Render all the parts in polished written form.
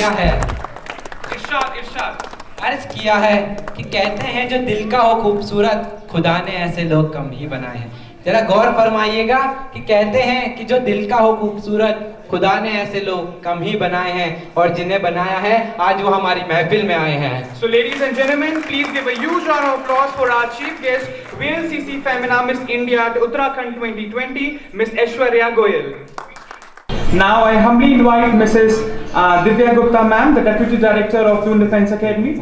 किया है, इरशाद इरशाद। अर्ज किया है कि कहते हैं जो दिल का हो खूबसूरत, खुदा ने ऐसे लोग कम ही बनाए हैं। जरा गौर फरमाइएगा कि कहते हैं कि जो दिल का हो खूबसूरत, खुदा ने ऐसे लोग कम ही बनाए हैं, और जिन्हें बनाया है आज वो हमारी महफिल में आए हैं। So ladies and gentlemen, please give a huge round of applause for our chief guest, VLCC Femina Miss India Uttarakhand 2020, Miss Aishwarya Goyal. Now I humbly invite Mrs. Divya Gupta ma'am, the Deputy Director of Doon Defence Academy,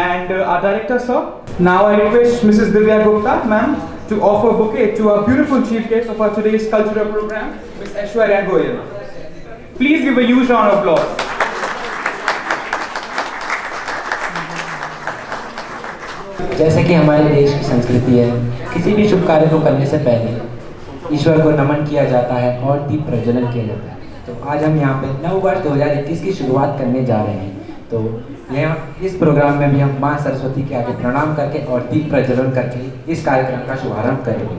and our Director sir. Now I request Mrs. Divya Gupta ma'am to offer a bouquet to our beautiful chief guest of our today's cultural program, Miss Aishwarya Goyal. Please give a huge round of applause. जैसे कि हमारे देश की संस्कृति है, किसी भी शुभ कार्य को करने से पहले ईश्वर को नमन किया जाता है और दीप प्रज्वलन किया जाता है। तो आज हम यहाँ पे नव वर्ष 2021 की शुरुआत करने जा रहे हैं। तो यहाँ इस प्रोग्राम में भी हम माँ सरस्वती के आगे प्रणाम करके और दीप प्रज्वलन करके इस कार्यक्रम का शुभारंभ करेंगे।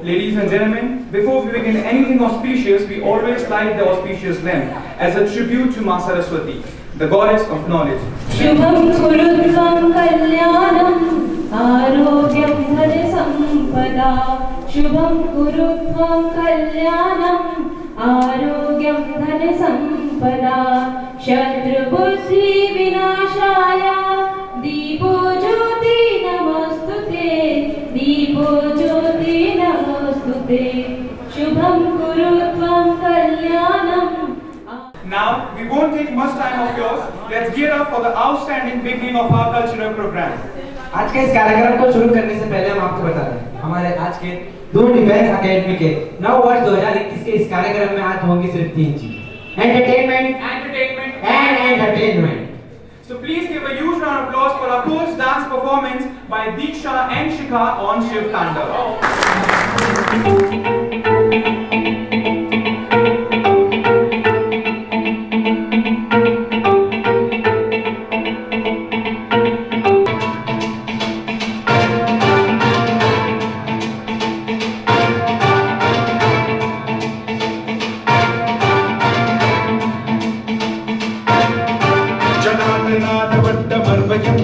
Ladies and gentlemen, before we begin anything auspicious, we always light the auspicious lamp as a tribute to Ma Saraswati, the goddess of knowledge. Shubham kurutvam kalyanam arogyam dhana sampada. Shubham kurutvam kalyanam arogyam dhana sampada. Shatru buddhi vinashaya deepo jyoti namostute. Deepo jyoti namostute. Shubham kurutvam kalyanam. Now, we won't take much time of yours. Let's gear up for the outstanding beginning of our cultural program. आज के इस कार्यक्रम को शुरू करने से पहले हम आपको बता दें, हमारे आज के दून डिफेंस एकेडमी के नव वर्ष 2021 के इस कार्यक्रम में आज होंगी सिर्फ 3 चीज: entertainment, Entertainment and entertainment. So please give a huge round of applause for our first dance performance by Diksha and Shikha on Shiv Tandav.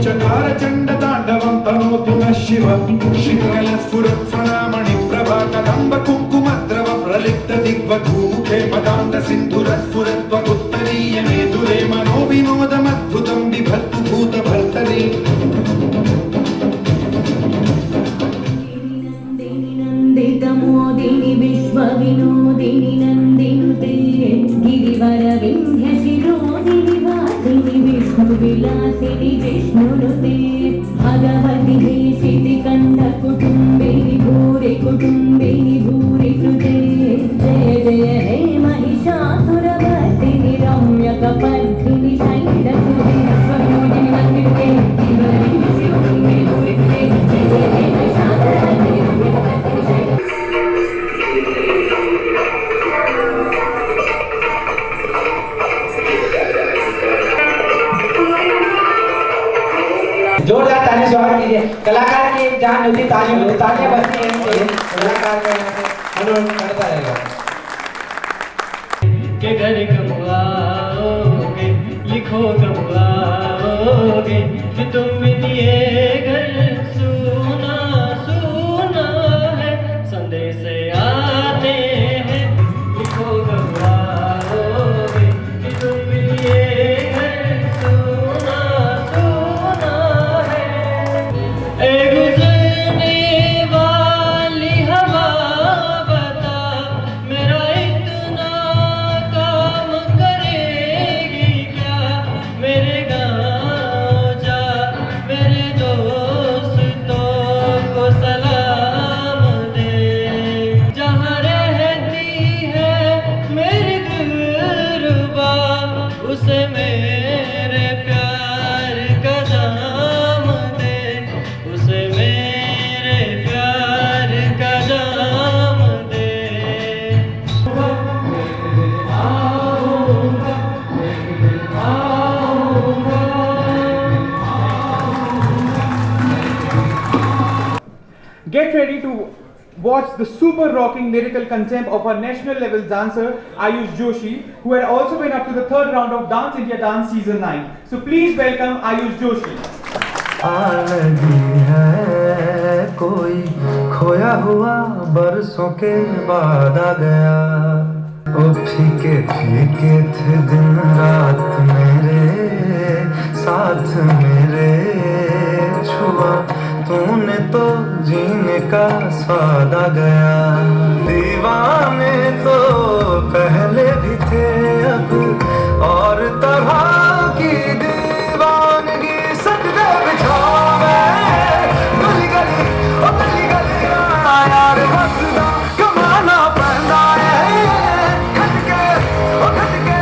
चकारचण्डताण्डवं तनोतु नः शिवः शिखरस्फुरत्फणामणिप्रभाकदम्ब कुङ्कुमद्रव प्रलिप्तदिग्वधूमुखे पदान्तसिन्धुरस्फुरत्वगुत्तरीय मेधुरे मनोविनोदमद्भुतं बिभर्तु भूतभर्तरि। नन्दितमोदिनि विश्वविनोदिनि नन्दिनुते गिरिवरविन्ध्यशिरोदिनि वासिनि विष्णुविलासिनि जिष्णुनुते भगवति हेशिति कण्ठकुटुम्बिनि भूरि कुटुम्बिनि भूरि कृते। जय जय हे महिषासुरमर्दिनि रम्यकपर्दिनि शैलसुते स्वरूपिणि नन्दिनुते गिरिवरविन्ध्यशिरोदिनि भूरि कृते। जय जय हे महिषासुरमर्दिनि रम्यकपर्दिनि शैलसुते। जोरदार ताली स्वागत कीजिए। कलाकार की एक जान होती तालियां तालियां बजती रहनी चाहिए। कलाकार का यहाँ पे मनोरंजन करता रहेगा। के घर कब आओगे, लिखो कब आओगे कि तुम दिए घर सुना सुना है, संदेश आते हैं। लिखो कब आओगे कि तुम दिए घर सुना सुना है। ए गुजरने वाली हवा बता, मेरा इतना काम करेगी क्या। मेरे गाँव जा, मेरे दोस्तों को सलाम दे। जहाँ रहती है मेरी दिलरुबा, उसे मेरे प्यार का जाम दे। उसे मेरे प्यार का जाम दे। Get ready to watch watch the super rocking lyrical contempt of our national level dancer Ayush Joshi, who had also been up to the third round of Dance India Dance Season 9. So please welcome Ayush Joshi. लगी है कोई खोया हुआ बरसों के बाद आ गया ओ फीके फीके थे दिन रात मेरे साथ मेरे छुआ तूने तो जीने का स्वाद आ गया दीवाने तो पहले भी थे अब और तरह की दीवानगी सजदे बिछावे गली गली ओ गली गली यार हंसना कमाना पैंदा है खटके ओ खटके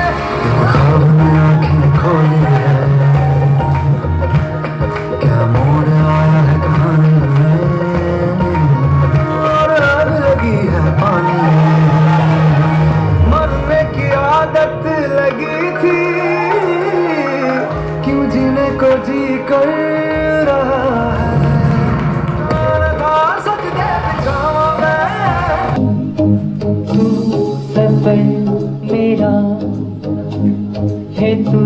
ख्वाब में आँखें खोली है क्या मोड़ आया है कहानी में और आग लगी है पानी में मरने की आदत लगी थी क्यों जीने को जी कर रहा है सजदे बिछावे तू सफर मेरा है तू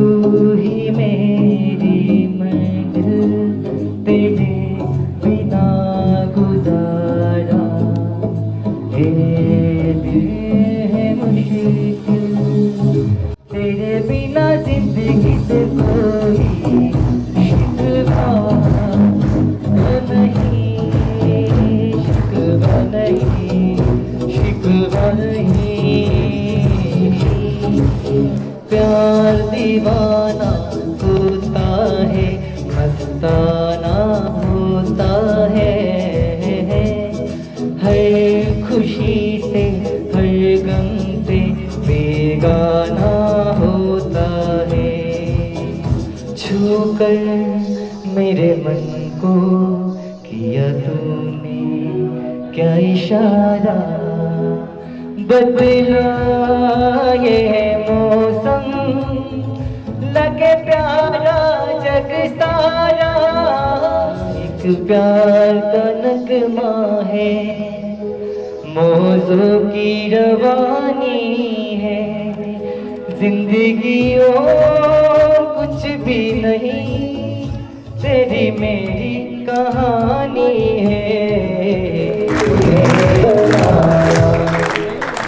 ही मेरी मंजिल तेरे बिना गुजारा है दिल है मुश्किल तेरे बिना जिंदगी से कोई शिकवा नहीं शिकवा नहीं शिकवा नहीं प्यार दीवाना होता है मस्ताना होता है हर खुशी से हर गम से बेगाना होता है छू कर मेरे मन को किया तूने क्या इशारा बदला ये है मौसम लगे प्यारा जग सारा एक प्यार का नगमा है मौजों की रवानी है जिंदगी और कुछ भी नहीं तेरी मेरी कहानी है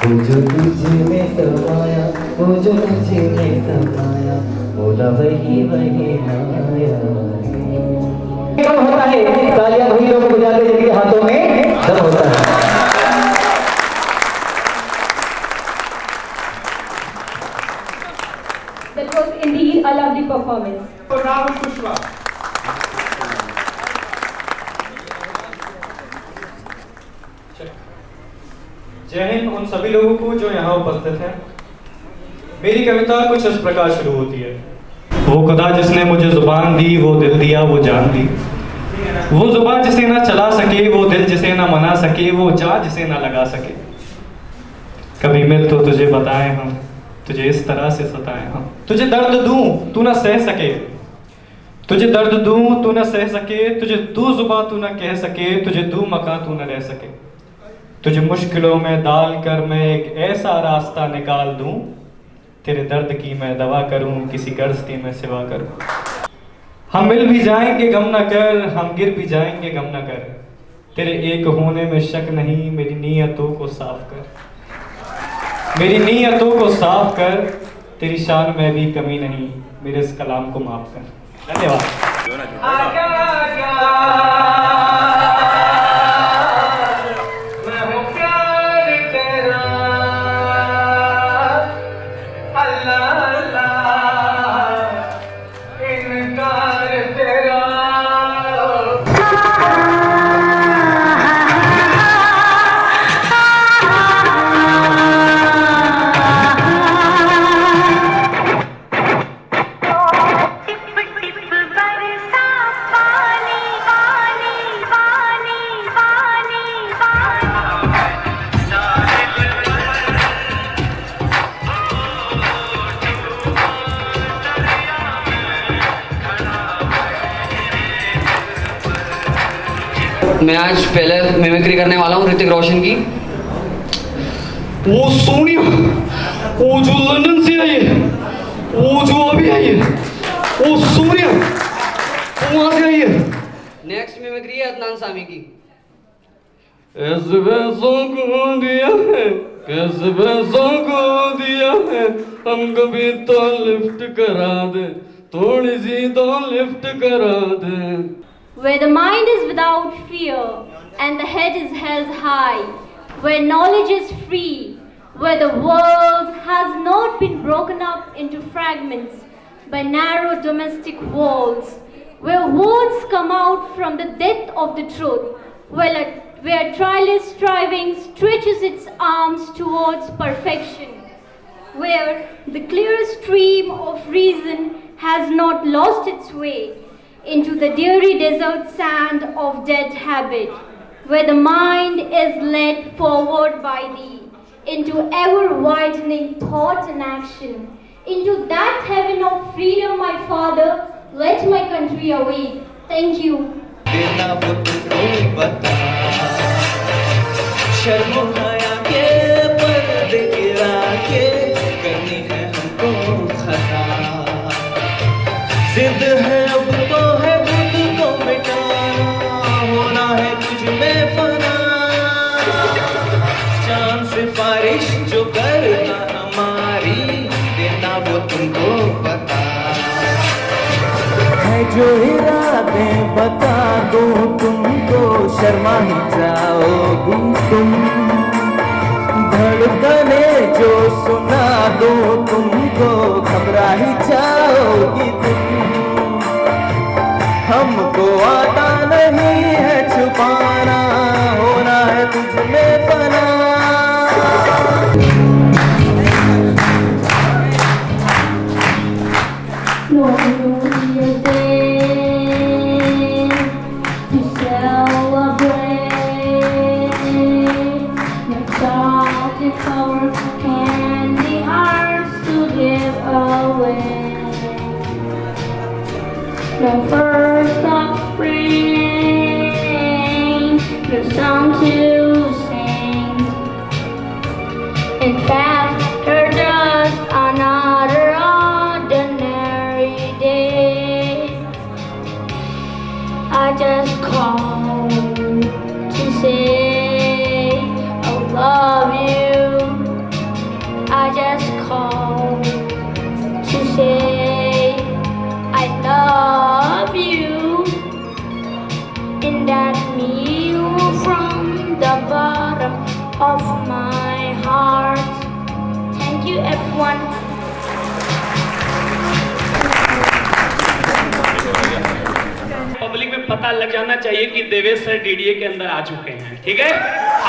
वो जो तुझ में समाया वो जो तुझ में समाया बोला वही वही आया कब होता है तालियां वही लोग बजाते जिनके हाथों में दम होता है That was indeed a lovely performance. For Rahul Kushwa. जय हिंद उन सभी लोगों को जो यहाँ उपस्थित हैं। मेरी कविता कुछ इस प्रकार शुरू होती है। वो खुदा जिसने मुझे जुबान दी, वो दिल दिया, वो जान दी। वो जुबान जिसे ना चला सके, वो दिल जिसे ना मना सके, वो जा जिसे ना लगा सके। कभी मिल तो तुझे बताए हम, तुझे इस तरह से सताए हम। तुझे दर्द दूं तू ना सह सके, तुझे दर्द दूं तू ना सह सके, तुझे दो जुबां तू ना कह सके, तुझे दो मकान तू ना रह सके। तुझे मुश्किलों में डाल कर मैं एक ऐसा रास्ता निकाल दूं, तेरे दर्द की मैं दवा करूं, किसी गर्ज की मैं सिवा करूं। हम मिल भी जाएंगे गम न कर, हम गिर भी जाएंगे गम न कर, तेरे एक होने में शक नहीं, मेरी नीयतों को साफ कर, मेरी नीयतों को साफ कर, तेरी शान में भी कमी नहीं, मेरे इस कलाम को माफ कर। धन्यवाद। टिप टिप बरसा पानी पानी मैं आज पहले मिमिक्री करने वाला हूँ ऋतिक रोशन की। वो सोनिया, वो जो लंदन से आई है, वो जो अभी आई है, वो सोनिया, वो वहां से आई है। नेक्स्ट मिमिक्री है अदनान सामी की। ऐसे पैसों को दिया है, कैसे पैसों को दिया है, हम कभी तो लिफ्ट करा दे, थोड़ी सी तो लिफ्ट करा दे। Where the mind is without fear and the head is held high, where knowledge is free, where the world has not been broken up into fragments by narrow domestic walls, where words come out from the depth of the truth, where tireless striving stretches its arms towards perfection, where the clear stream of reason has not lost its way into the dreary desert sand of dead habit, where the mind is led forward by thee into ever-widening thought and action, into that heaven of freedom, my Father, let my country awake. Thank you. देना वो तुमको बता, शर्मो हया के पर्दे गिरा के करनी है हमको खता। जिद है अब तो है खुद को मिटाना, होना है तुझ में फना। चांद सिफारिश जो करना हमारी, देना वो तुमको पता है। जो इरादे बता दूं तुमको, शर्मा ही जाओगी तुम। धड़कने जो सुना दूं तुमको, घबरा ही जाओगी तुम। हमको आता नहीं है छुपाना, होना है तुझ में फना। No new day to celebrate. No chocolate covered candy hearts to give away. No first of spring, no song to sing. In fact, they're just another ordinary day. I just called to say I love you. I just called to say I love you. And that meal from the bottom of my heart. Thank you, everyone. Public में पता लग जाना चाहिए कि Devesh sir DDA के अंदर आ चुके हैं, ठीक है?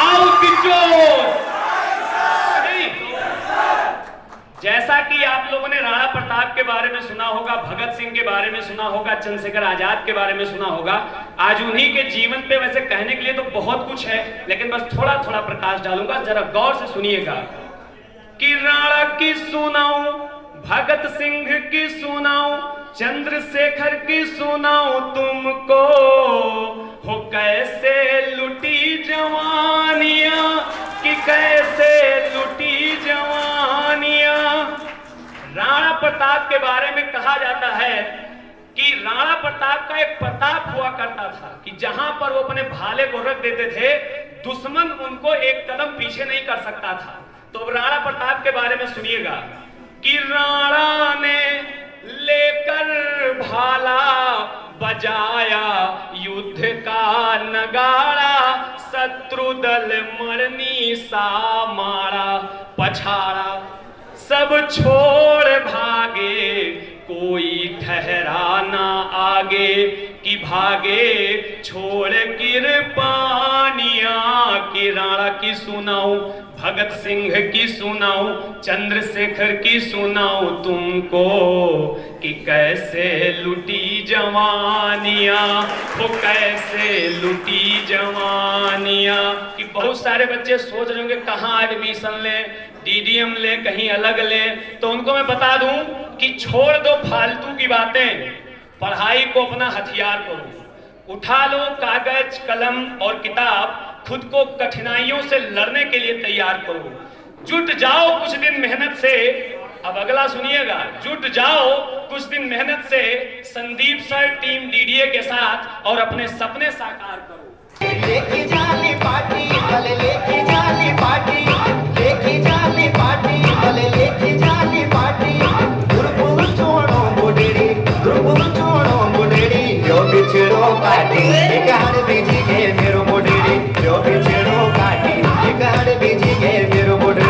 आओ किचोस! जैसा कि आप लोगों ने राणा प्रताप के बारे में सुना होगा, भगत सिंह के बारे में सुना होगा, चंद्रशेखर आजाद के बारे में सुना होगा, आज उन्हीं के जीवन पे वैसे कहने के लिए तो बहुत कुछ है, लेकिन बस थोड़ा थोड़ा प्रकाश डालूंगा, जरा गौर से सुनिएगा। कि राणा की सुनाऊं, भगत सिंह की सुनाऊं, चंद्रशेखर की सुनाऊं तुमको, हो कैसे लुटी जवानियां, कि कैसे लुटी जवानियां। राणा प्रताप के बारे में कहा जाता है कि राणा प्रताप का एक प्रताप हुआ करता था कि जहां पर वो अपने भाले को रख देते थे, दुश्मन उनको एक कदम पीछे नहीं कर सकता था। तो राणा प्रताप के बारे में सुनिएगा कि राणा ने लेकर भाला बजाया युद्ध का नगाड़ा, शत्रु दल मरनी सा मारा पछाड़ा, सब छोड़ भागे कोई ठहरा ना आगे, कि भागे छोड़ किरपानिया। की राणा की सुनाऊं, भगत सिंह की सुनाऊं, चंद्रशेखर की सुनाऊं तुमको, कि कैसे लुटी जवानिया, वो कैसे लुटी जवानिया। कि बहुत सारे बच्चे सोच रहे होंगे कहाँ एडमिशन लें, डीडीएम ले, कहीं अलग ले, तो उनको मैं बता दूं कि छोड़ दो फालतू की बातें, पढ़ाई को अपना हथियार करो। उठा लो कागज कलम और किताब, खुद को कठिनाइयों से लड़ने के लिए तैयार करो। जुट जाओ कुछ दिन मेहनत से, अब अगला सुनिएगा, जुट जाओ कुछ दिन मेहनत से संदीप सर टीम डीडीए के साथ और अपने सपने साकार करो। लेके जाली पार्टी भले लेके जाली पार्टी, लेके जाली पार्टी भले लेके जाली पार्टी। दुर्बुल छोड़ो बुढ़ड़ी, दुर्बुल छोड़ो बुढ़ड़ी, जो बिछड़ो काटी एक हाड़ बीजी के मेरो बुढ़ड़ी, जो बिछड़ो काटी एक हाड़ बीजी के मेरो बुढ़ड़ी।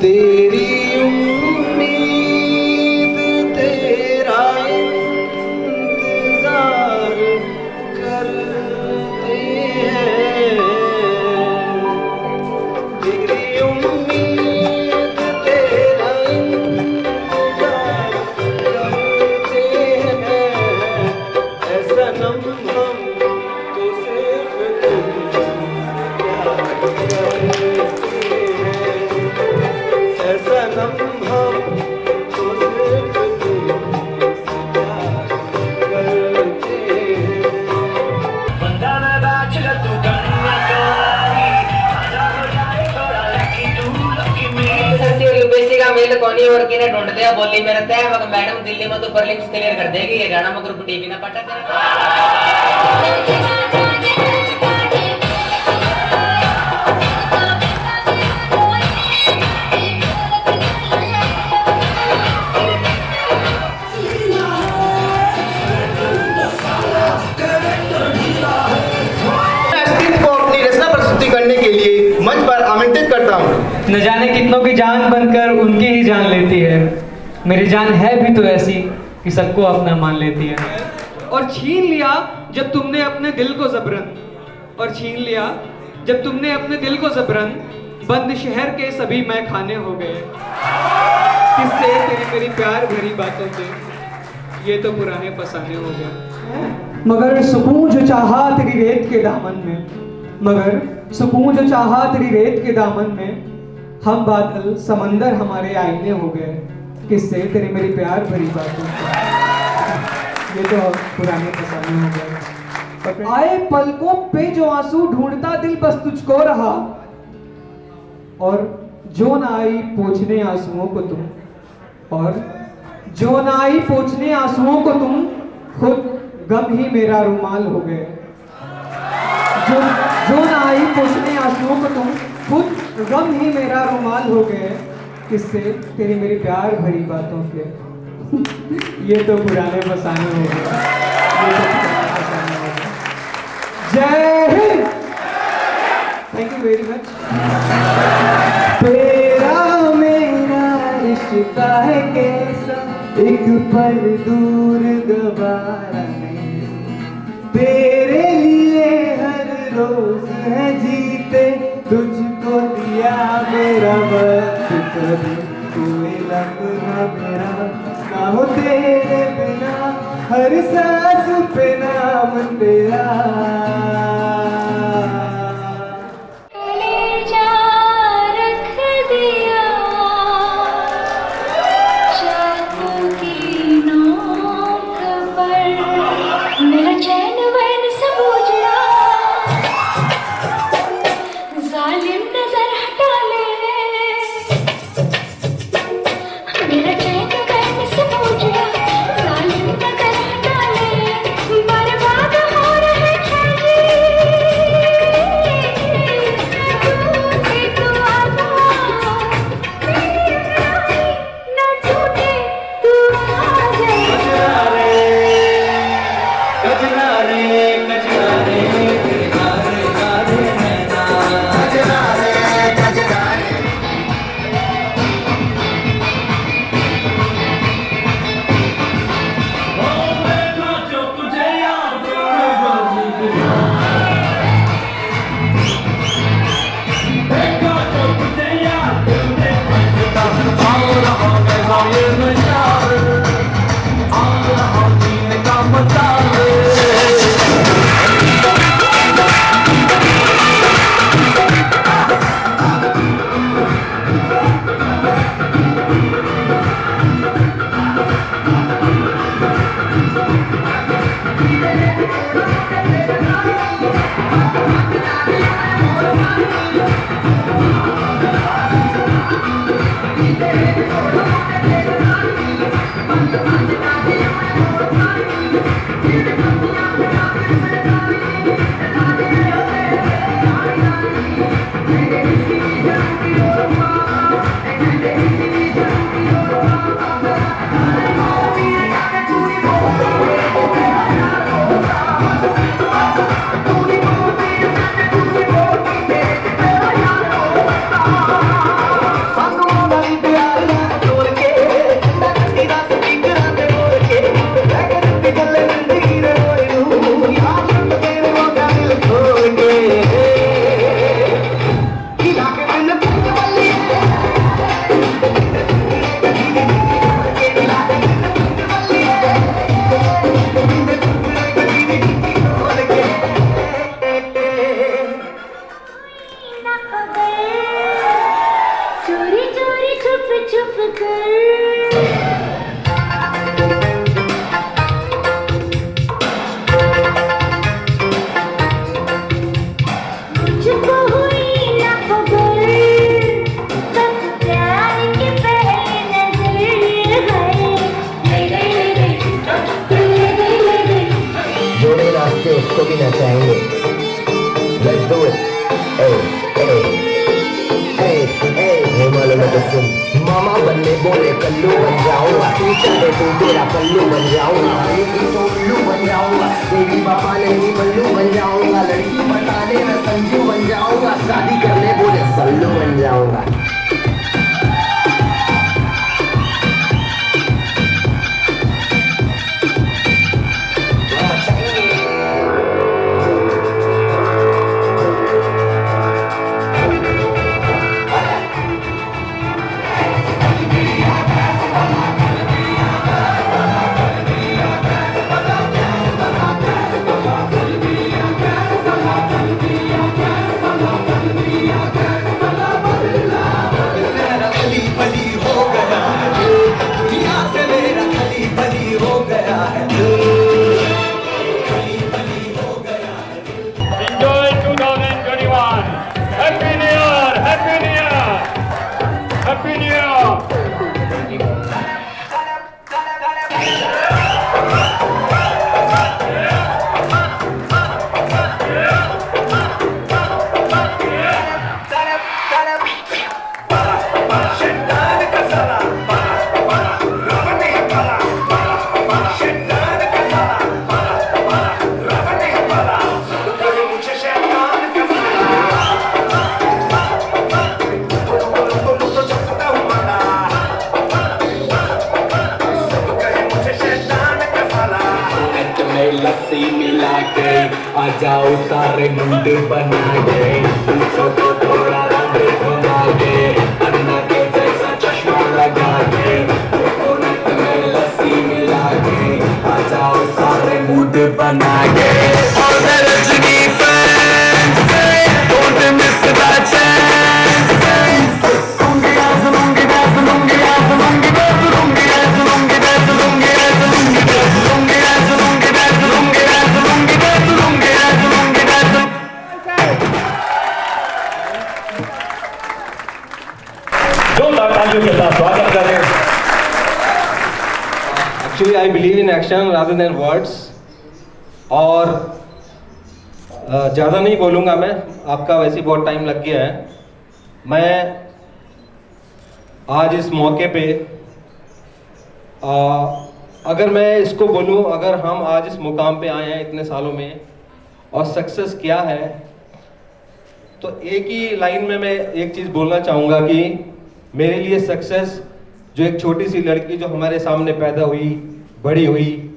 तेरी उम्मीद तेरा इंतजार करते हैं, तेरी उम्मीद तेरा इंतजार करते हैं। ऐसा नम हम तो सिर्फ तुमसे प्यार करते हैं, ऐसा नम हम तो सिर्फ तुमसे प्यार करते हैं। बंदा मैं बैचलर तू कन्या कुमारी, आजा हो जाए थोड़ा लकी तू लकी मी। यूपीएससी का मेल कोनी और किने ढूंढ दिया बोली मेरे तय मगर मैडम दिल्ली में तो प्रीलिम्स क्लियर कर देगी, ये गाना मगर ग्रुप टीवी ना पटा तेरा। करने के लिए मंच पर आमंत्रित करता हूँ। न जाने कितनों की जान बनकर उनकी ही जान लेती है, मेरी जान है भी तो ऐसी कि सबको अपना मान लेती है। और छीन लिया जब तुमने अपने दिल को जबरन, और छीन लिया जब तुमने अपने दिल को जबरन, बंद शहर के सभी मैं खाने हो गए। किससे तेरी मेरी प्यार भरी बातों के, ये तो पुराने फसाने हो गए। मगर सुकून जो चाहा तेरी रेत के दामन में, मगर सुकून जो चाहा तेरी रेत के दामन में, हम बादल समंदर हमारे आईने हो गए। किससे तेरी मेरी प्यार भरी बातों से, ये तो पुराने फसाने हो गए। आए पलकों पे जो आंसू ढूंढता दिल बस तुझको रहा, और जो ना आई पोंछने आंसुओं को तुम, और जो ना आई पोंछने आंसुओं को तुम, खुद गम ही मेरा रुमाल हो गए। जो ना आई पोंछने आंसुओं को तुम, खुद गम ही मेरा रुमाल हो गए। किससे तेरी मेरी प्यार भरी बातों के, ये तो पुराने फसाने हो गए, ये तो पुराने फसाने हो गए। जय Hind, thank you very much. तेरा मेरा रिश्ता है कैसा, एक पल दूर दोबारा नहीं, तेरे लिए हर रोज है जीते तुझको दिया मेरा वक्त कभी कोई लम्हा मेरा ना हो तेरे बिना हर सांस पे नाम तेरा मेरा चैन वैन सब उजड़ा जालिम नजर हटा ले मेरा चैन वैन सब उजड़ा जालिम नजर हटा ले बर्बाद हो रहे हैं जी तू आजा ना छूटे तू आजा चोरी चोरी छुप छुप कर मुझको हुई ना खबर तब प्यार के पहले नजर जोड़े रास्ते उसको भी नचाएंगे Let's do it मालूम है तो सुन मामा बनने बोले कल्लू बन जाऊंगा तू चाहे तू तेरा पल्लू बन जाऊंगा बेटी तो उल्लू बन जाऊंगा तेरी पापा नहीं बल्लू बन जाऊंगा लड़की बताने में संजू बन जाऊंगा शादी करने बोले सल्लू बन जाऊंगा लस्सी मिला के आ जाओ सारे मुंडे बना के dina ke. All the Rajni fans say, don't miss the chance. Lungi dance, lungi dance, lungi dance, lungi dance, lungi dance, lungi dance, lungi dance, lungi dance, lungi dance, lungi dance, lungi dance, lungi dance, lungi dance, lungi dance. जोरदार तालियों के साथ स्वागत करें। Actually, I believe in action rather than words. और ज़्यादा नहीं बोलूँगा मैं, आपका वैसे ही बहुत टाइम लग गया है। मैं आज इस मौके पे अगर मैं इसको बोलूँ, अगर हम आज इस मुकाम पे आए हैं इतने सालों में और सक्सेस क्या है, तो एक ही लाइन में मैं एक चीज़ बोलना चाहूँगा कि मेरे लिए सक्सेस जो एक छोटी सी लड़की जो हमारे सामने पैदा हुई, बड़ी हुई,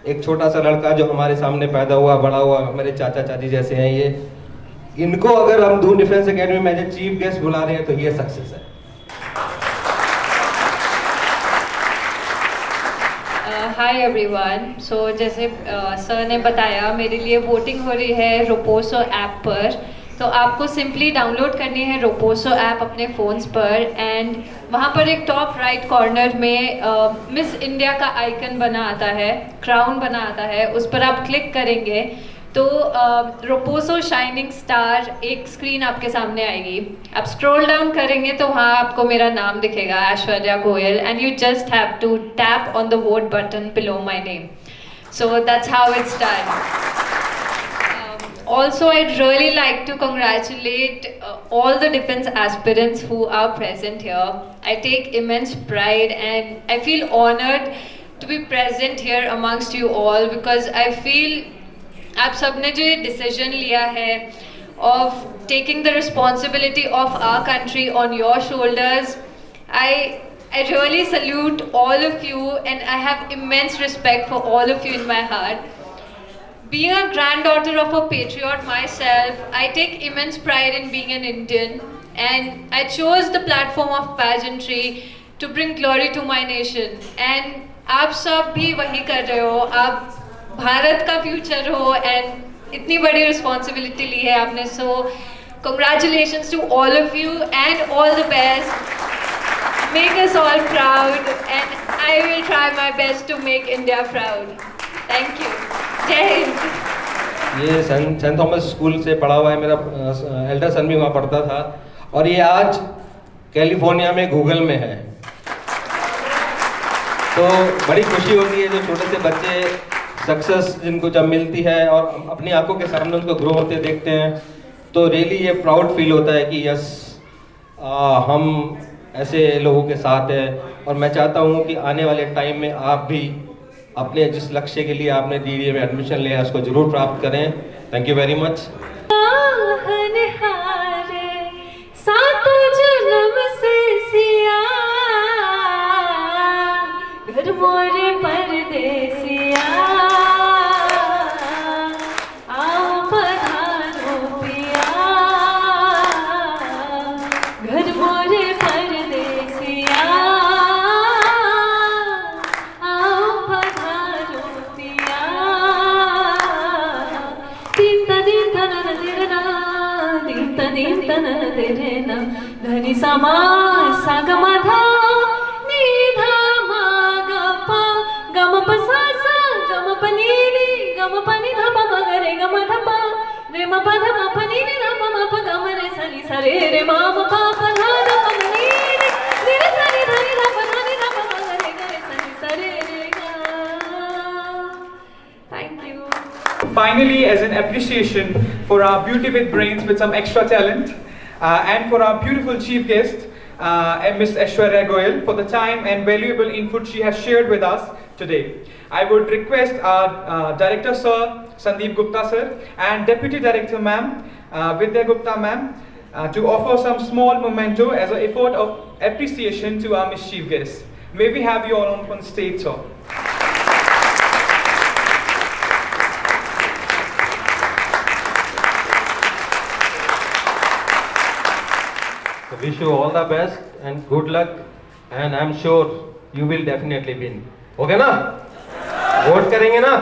एक छोटा सा लड़का जो हमारे सामने पैदा हुआ, बड़ा हुआ, मेरे चाचा चाची जैसे हैं ये, इनको अगर हम दून डिफेंस एकेडमी में एज ए चीफ गेस्ट बुला रहे हैं तो ये सक्सेस है। Hi everyone. सो जैसे सर ने बताया, मेरे लिए वोटिंग हो रही है रोपोसो ऐप पर। तो आपको सिंपली डाउनलोड करनी है रोपोसो ऐप अपने फ़ोन्स पर, एंड वहाँ पर एक टॉप राइट कॉर्नर में मिस इंडिया का आइकन बना आता है, क्राउन बना आता है, उस पर आप क्लिक करेंगे तो रोपोसो शाइनिंग स्टार एक स्क्रीन आपके सामने आएगी। आप स्क्रॉल डाउन करेंगे तो वहाँ आपको मेरा नाम दिखेगा, Aishwarya Goyal, and you just have to tap on the vote button below my name. So that's how it's done. Also, I'd really like to congratulate all the defense aspirants who are present here. I take immense pride and I feel honored to be present here amongst you all, because I feel आप सबने जो ये decision लिया है of taking the responsibility of our country on your shoulders, I really salute all of you and I have immense respect for all of you in my heart. Being a granddaughter of a patriot myself, I take immense pride in being an Indian, and I chose the platform of pageantry to bring glory to my nation. And आप सब भी वही कर रहे हो, आप भारत का future हो and इतनी बड़ी रिस्पॉन्सिबिलिटी ली है आपने. So congratulations to all of you and all the best. Make us all proud and I will try my best to make India proud. Thank you. जय हिंद. ये सेंट थॉमस स्कूल से पढ़ा हुआ है, मेरा एल्डर सन भी वहाँ पढ़ता था, और ये आज कैलिफोर्निया में गूगल में है. तो बड़ी खुशी होती है जो छोटे से बच्चे सक्सेस जिनको जब मिलती है और अपनी आंखों के सामने उनको ग्रो होते देखते हैं, तो रियली ये प्राउड फील होता है कि यस हम ऐसे लोगों के साथ हैं. और मैं चाहता हूँ कि आने वाले टाइम में आप भी अपने जिस लक्ष्य के लिए आपने डीडीए में एडमिशन लिया उसको जरूर प्राप्त करें. Thank you very much. घर मोरे परदेसिया आओ पधारो पिया, घर मोरे परदेसिया आओ पधारो पिया. दीन दिन तन तेरना, दिन तन तेरना, धनी समा सागमाधा Thank you. Finally, as an appreciation for our beauty with brains with some extra talent, and for our beautiful chief guest, Ms. Aishwarya Goyal, for the time and valuable input she has shared with us today. I would request our Director Sir, Sandeep Gupta Sir, and Deputy Director Ma'am, Vidya Gupta Ma'am, to offer some small memento as an effort of appreciation to our Miss Chief Guest. May we have you all on stage, sir. Wish you all the best and good luck, and I'm sure you will definitely win. Okay ना? Vote करेंगे ना?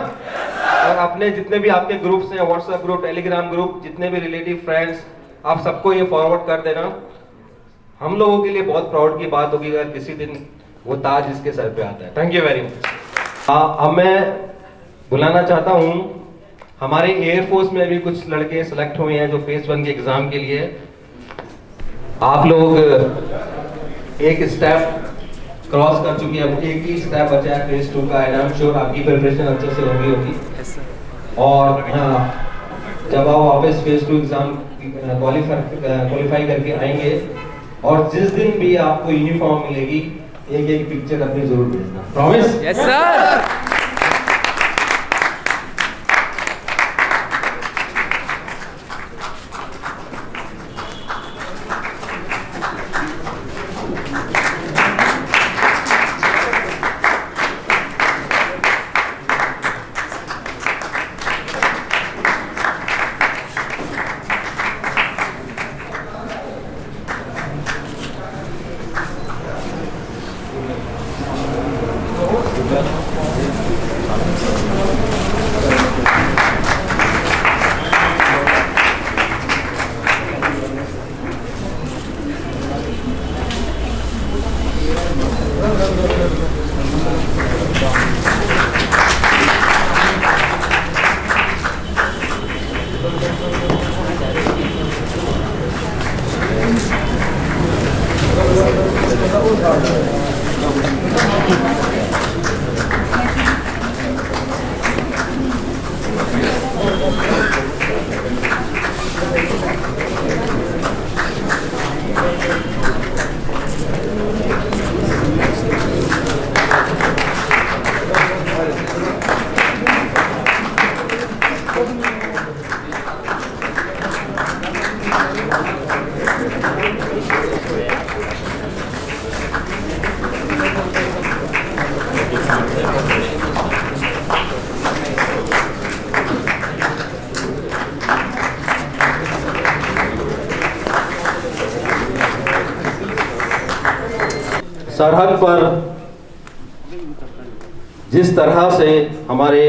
और अपने जितने भी आपके groups हैं, WhatsApp group, Telegram group, जितने भी रिलेटिव फ्रेंड्स, आप सबको ये फॉरवर्ड कर देना। हम लोगों के लिए बहुत प्राउड की बात होगी अगर किसी दिन वो ताज इसके सर पे आता है। Thank you very much. अब मैं बुलाना चाहता हूँ, हमारे एयरफोर्स में भी कुछ लड़के सेलेक्ट हुए हैं जो फेज 1 के एग्जाम के लिए। आप लोग एक स्टेप क्रॉस कर चुके हैं, अब एक ही स्टेप बचा है फेज 2 का। आई एम श्योर आपकी प्रिपरेशन अच्छे से होगी। और हाँ, जब आप वापस फेज 2 एग्जाम क्वालिफाई करके आएंगे और जिस दिन भी आपको यूनिफॉर्म मिलेगी, एक एक पिक्चर अपनी जरूर भेजना। प्रॉमिस? Yes sir. सरहद पर जिस तरह से हमारे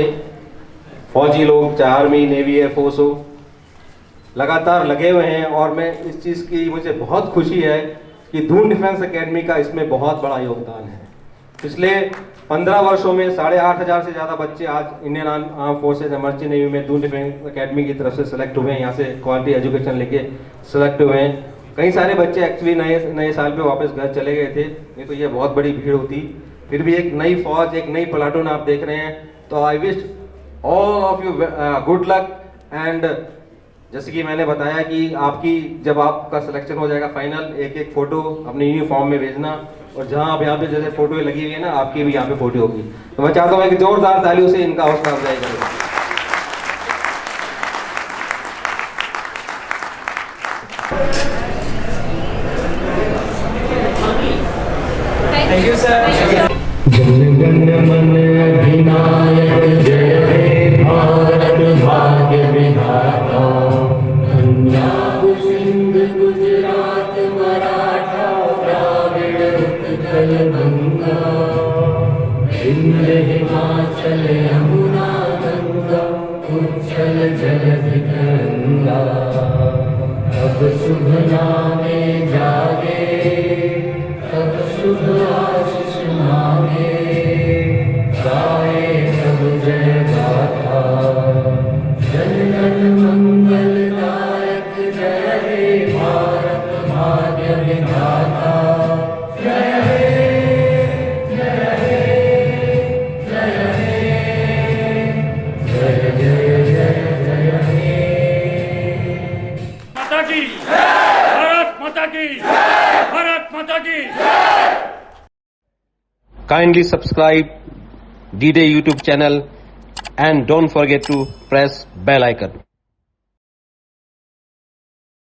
फौजी लोग, चाहे आर्मी, नेवी, एयरफोर्स हो, लगातार लगे हुए हैं, और मैं इस चीज़ की मुझे बहुत खुशी है कि दून डिफेंस एकेडमी का इसमें बहुत बड़ा योगदान है। पिछले 15 वर्षों में 8,500 से ज़्यादा बच्चे आज Indian arm forces merchant navy में दून डिफेंस एकेडमी की तरफ से सेलेक्ट हुए हैं। यहाँ से क्वालिटी एजुकेशन लेके सेलेक्ट हुए हैं। कई सारे बच्चे एक्चुअली नए साल पे वापस घर चले गए थे, नहीं तो ये बहुत बड़ी भीड़ होती। फिर भी एक नई फौज, एक नई प्लाटून आप देख रहे हैं, तो I wish all of you good luck. And जैसे कि मैंने बताया कि आपकी जब आपका सिलेक्शन हो जाएगा फाइनल, एक एक फोटो अपने यूनिफॉर्म में भेजना, और जहां आप यहाँ पे जैसे फोटो लगी हुई है ना, आपकी भी यहाँ पे फोटो होगी। तो मैं चाहता हूँ कि जोरदार तालियों से इनका हौसला अफजाई करें। Thank you, sir. जनगण मन अधिनायक जय हे भारत भाग्य विधाता। पंजाब सिंध गुजरात मराठा द्राविड़ उत्कल गंगा, विंध्य हिमाचल यमुना गंगा, उच्छल जलधि गंगा। अब शुभ नामे जागे, तब शुभ आशीष मांगे, गाए सब जय गाथा। जन गण मंगल दायक जय हे भारत भाग्य विधाता। जय हे जय हे जय हे जय जय जय जय हे। माता की भारत माता की भारत माता की। Kindly subscribe D-Day YouTube channel and don't forget to press bell icon.